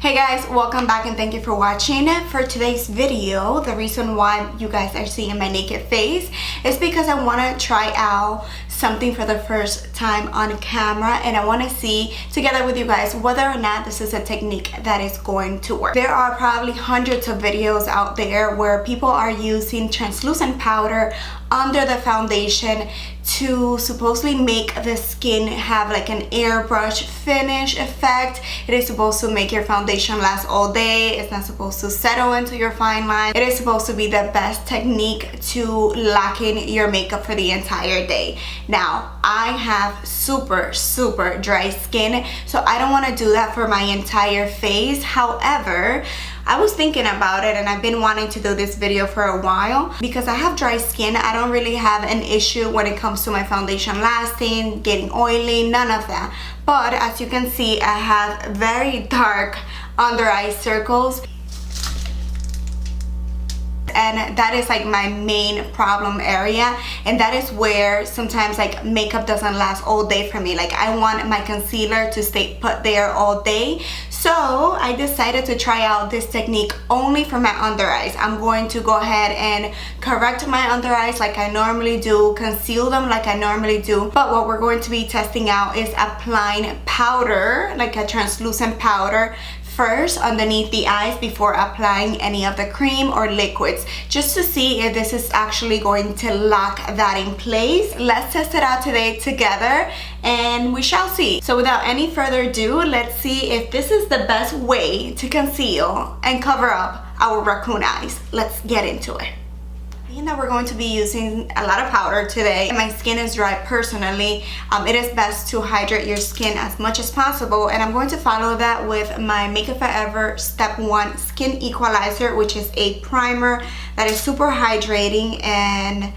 Hey guys, welcome back and thank you for watching. For today's video, the reason why you guys are seeing my naked face is because I want to try out something for the first time on camera, and I want to see together with you guys whether or not this is a technique that is going to work. There are probably hundreds of videos out there where people are using translucent powder under the foundation to supposedly make the skin have like an airbrush finish effect. It is supposed to make your foundation last all day. It's not supposed to settle into your fine line. It is supposed to be the best technique to lock in your makeup for the entire day. Now, I have super dry skin, so I don't want to do that for my entire face. However, I was thinking about it and I've been wanting to do this video for a while because I have dry skin. I don't really have an issue when it comes to my foundation lasting, getting oily, none of that. But as you can see, I have very dark under eye circles. And that is like my main problem area, and that is where sometimes like makeup doesn't last all day for me. Like I want my concealer to stay put there all day. So I decided to try out this technique only for my under eyes. I'm going to go ahead and correct my under eyes like I normally do, conceal them like I normally do. But what we're going to be testing out is applying powder, like a translucent powder, first underneath the eyes before applying any of the cream or liquids, just to see if this is actually going to lock that in place. Let's test it out today together and we shall see. So without any further ado, let's see if this is the best way to conceal and cover up our raccoon eyes. Let's get into it. Being that we're going to be using a lot of powder today, my skin is dry personally, it is best to hydrate your skin as much as possible, and I'm going to follow that with my Makeup Forever Step 1 Skin Equalizer, which is a primer that is super hydrating. And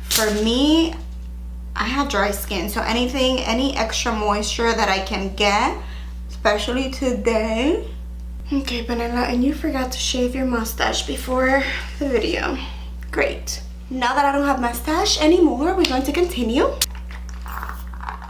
for me, I have dry skin, so any extra moisture that I can get, especially today. Okay, Penela, and you forgot to shave your mustache before the video. Great. Now that I don't have mustache anymore, we're going to continue.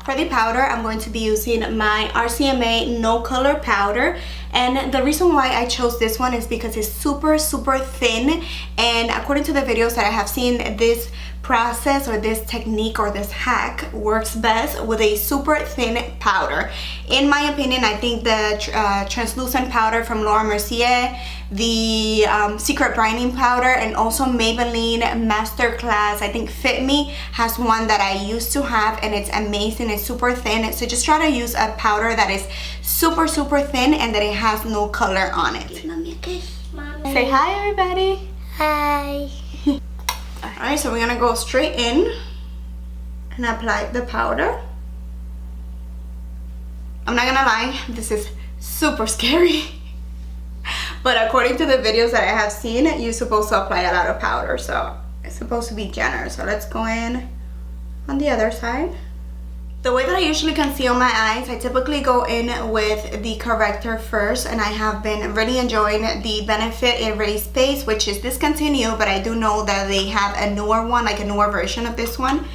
For the powder, I'm going to be using my RCMA No Color powder, and the reason why I chose this one is because it's super thin, and according to the videos that I have seen, this process or this technique or this hack works best with a super thin powder. In my opinion, I think the translucent powder from Laura Mercier, the Secret Brightening powder, and also Maybelline Masterclass, I think Fit Me has one that I used to have, and it's amazing. It's super thin, so just try to use a powder that is super thin and that it has no color on it. Say hi, everybody. Hi. Alright, so we're gonna go straight in and apply the powder. I'm not gonna lie, this is super scary. But according to the videos that I have seen, you're supposed to apply a lot of powder, so it's supposed to be generous. So let's go in on the other side. The way that I usually conceal my eyes, I typically go in with the corrector first, and I have been really enjoying the Benefit Erase Base, which is discontinued, but I do know that they have a newer one, like a newer version of this one.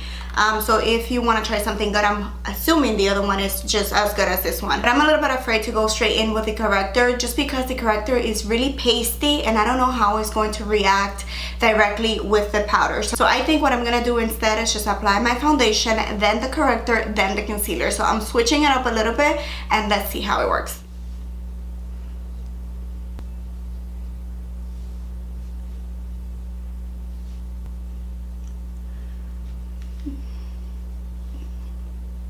So if you want to try something good, I'm assuming the other one is just as good as this one. But I'm a little bit afraid to go straight in with the corrector just because the corrector is really pasty and I don't know how it's going to react directly with the powder. So I think what I'm going to do instead is just apply my foundation, then the corrector, then the concealer. So I'm switching it up a little bit and let's see how it works.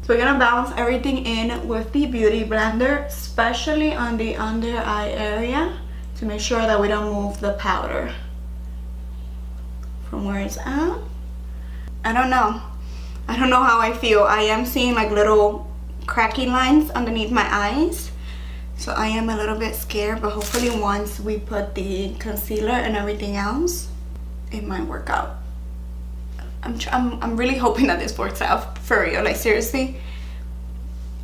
So we're gonna balance everything in with the Beauty Blender, especially on the under eye area, to make sure that we don't move the powder from where it's at. I don't know how I feel. I am seeing like little cracky lines underneath my eyes, so I am a little bit scared, but hopefully once we put the concealer and everything else, it might work out. I'm really hoping that this works out, for real, like seriously.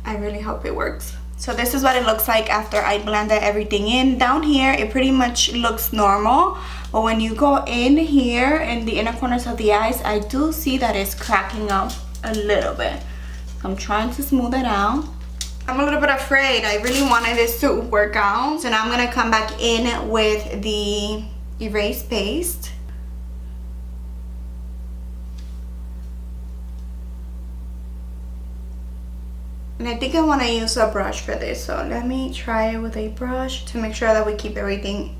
I really hope it works. So this is what it looks like after I blended everything in. Down here, it pretty much looks normal, but when you go in here in the inner corners of the eyes, I do see that it's cracking up a little bit. I'm trying to smooth it out. I'm a little bit afraid. I really wanted this to work out. So now I'm gonna come back in with the erase paste. And I think I want to use a brush for this, so let me try it with a brush to make sure that we keep everything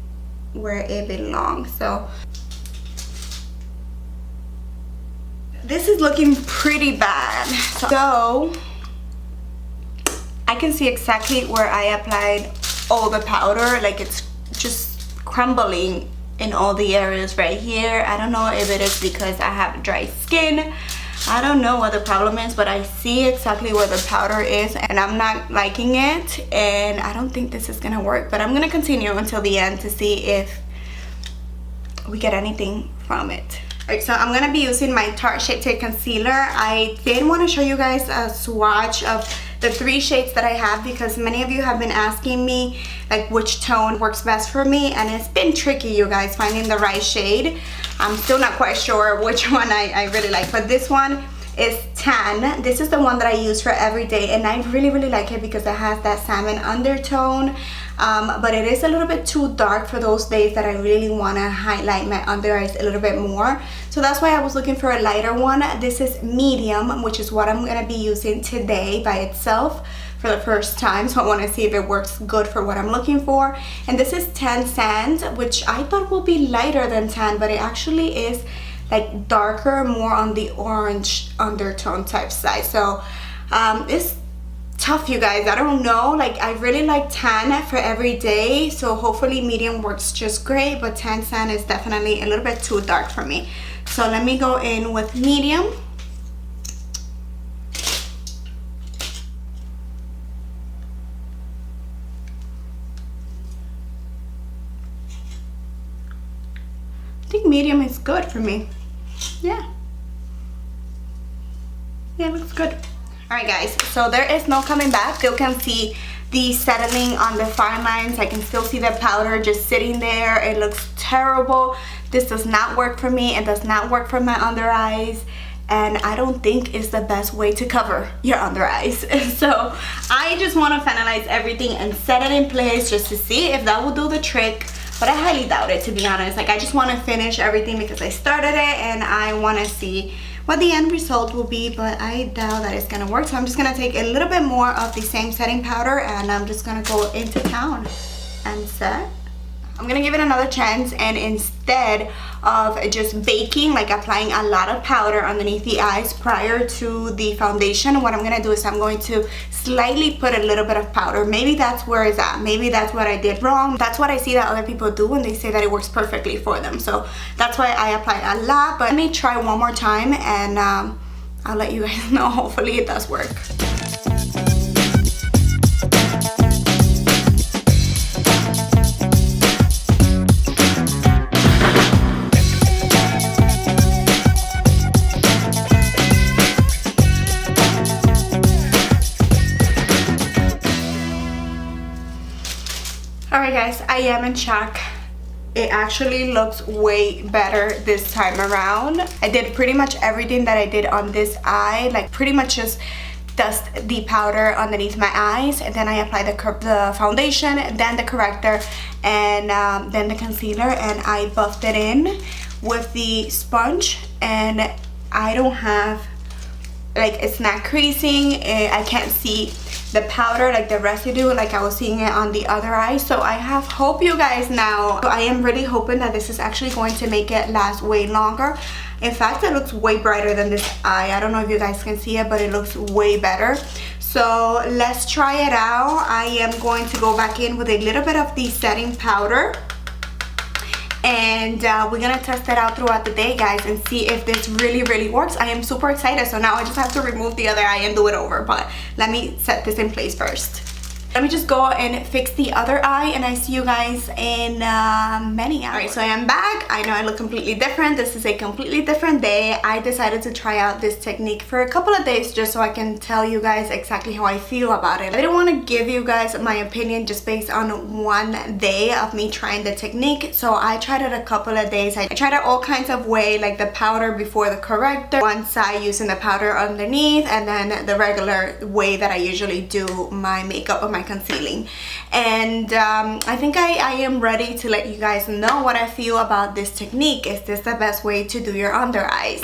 where it belongs. So this is looking pretty bad. So I can see exactly where I applied all the powder, like it's just crumbling in all the areas right here. I don't know if it is because I have dry skin. I don't know what the problem is, but I see exactly where the powder is and I'm not liking it, and I don't think this is gonna work, but I'm gonna continue until the end to see if we get anything from it. Alright, so I'm gonna be using my Tarte Shape Tape Concealer. I did want to show you guys a swatch of the 3 shades that I have because many of you have been asking me like which tone works best for me, and it's been tricky, you guys, finding the right shade. I'm still not quite sure which one I really like, but this one is Tan. This is the one that I use for every day, and I really like it because it has that salmon undertone, but it is a little bit too dark for those days that I really want to highlight my under eyes a little bit more. So that's why I was looking for a lighter one. This is medium, which is what I'm going to be using today by itself for the first time, so I want to see if it works good for what I'm looking for. And this is Tan Sand, which I thought will be lighter than tan, but it actually is like darker, more on the orange undertone type side. So it's tough, you guys. I don't know, like I really like tan for every day, so hopefully medium works just great, but Tan Sand is definitely a little bit too dark for me. So let me go in with medium. I think medium is good for me. Yeah, it looks good. All right, guys, so there is no coming back. Still can see the settling on the fine lines. I can still see the powder just sitting there. It looks terrible. This does not work for me. It does not work for my under eyes, and I don't think it's the best way to cover your under eyes. So I just want to finalize everything and set it in place just to see if that will do the trick. But I highly doubt it, to be honest. Like, I just want to finish everything because I started it and I want to see what the end result will be, but I doubt that it's gonna work. So I'm just gonna take a little bit more of the same setting powder and I'm just gonna go into town and set. I'm gonna give it another chance, and instead of just baking, like applying a lot of powder underneath the eyes prior to the foundation, what I'm gonna do is I'm going to slightly put a little bit of powder. Maybe that's where it's at. Maybe that's what I did wrong. That's what I see that other people do, and they say that it works perfectly for them. So that's why I apply a lot, but let me try one more time and I'll let you guys know. Hopefully it does work. Alright guys, I am in shock. It actually looks way better this time around. I did pretty much everything that I did on this eye, like pretty much just dust the powder underneath my eyes, and then I apply the foundation, then the corrector, and then the concealer, and I buffed it in with the sponge, and I don't have, like, it's not creasing. I can't see the powder, like the residue, like I was seeing it on the other eye. So I have hope, you guys, now. I am really hoping that this is actually going to make it last way longer. In fact, it looks way brighter than this eye. I don't know if you guys can see it, but it looks way better. So let's try it out. I am going to go back in with a little bit of the setting powder, and we're gonna test it out throughout the day, guys, and see if this really works. I am super excited. So now I just have to remove the other eye and do it over, but let me set this in place first. Let me just go and fix the other eye, and I see you guys in many hours. Alright, so I am back. I know I look completely different. This is a completely different day. I decided to try out this technique for a couple of days just so I can tell you guys exactly how I feel about it. I didn't want to give you guys my opinion just based on one day of me trying the technique, so I tried it a couple of days. I tried it all kinds of way, like the powder before the corrector, one side using the powder underneath, and then the regular way that I usually do my makeup or my concealing. And I think I am ready to let you guys know what I feel about this technique. Is this the best way to do your under eyes?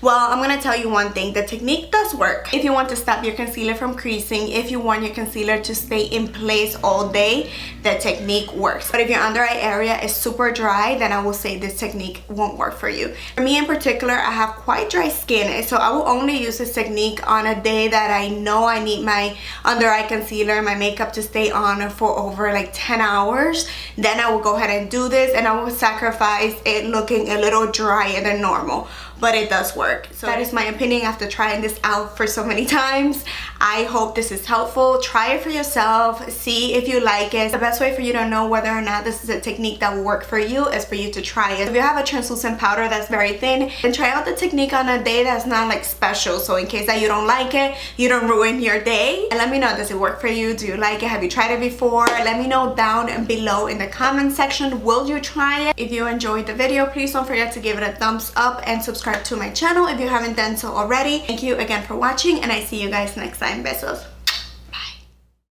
Well, I'm gonna tell you one thing. The technique does work. If you want to stop your concealer from creasing, if you want your concealer to stay in place all day, the technique works. But if your under eye area is super dry, then I will say this technique won't work for you. For me in particular, I have quite dry skin, so I will only use this technique on a day that I know I need my under eye concealer, my makeup to stay on for over like 10 hours. Then I will go ahead and do this, and I will sacrifice it looking a little drier than normal. But it does work. So that is my opinion after trying this out for so many times. I hope this is helpful. Try it for yourself. See if you like it. The best way for you to know whether or not this is a technique that will work for you is for you to try it. If you have a translucent powder that's very thin, then try out the technique on a day that's not like special. So in case that you don't like it, you don't ruin your day. And let me know, does it work for you? Do you like it? Have you tried it before? Let me know down below in the comment section. Will you try it? If you enjoyed the video, please don't forget to give it a thumbs up and subscribe to my channel if you haven't done so already. Thank you again for watching, and I see you guys next time. Besos.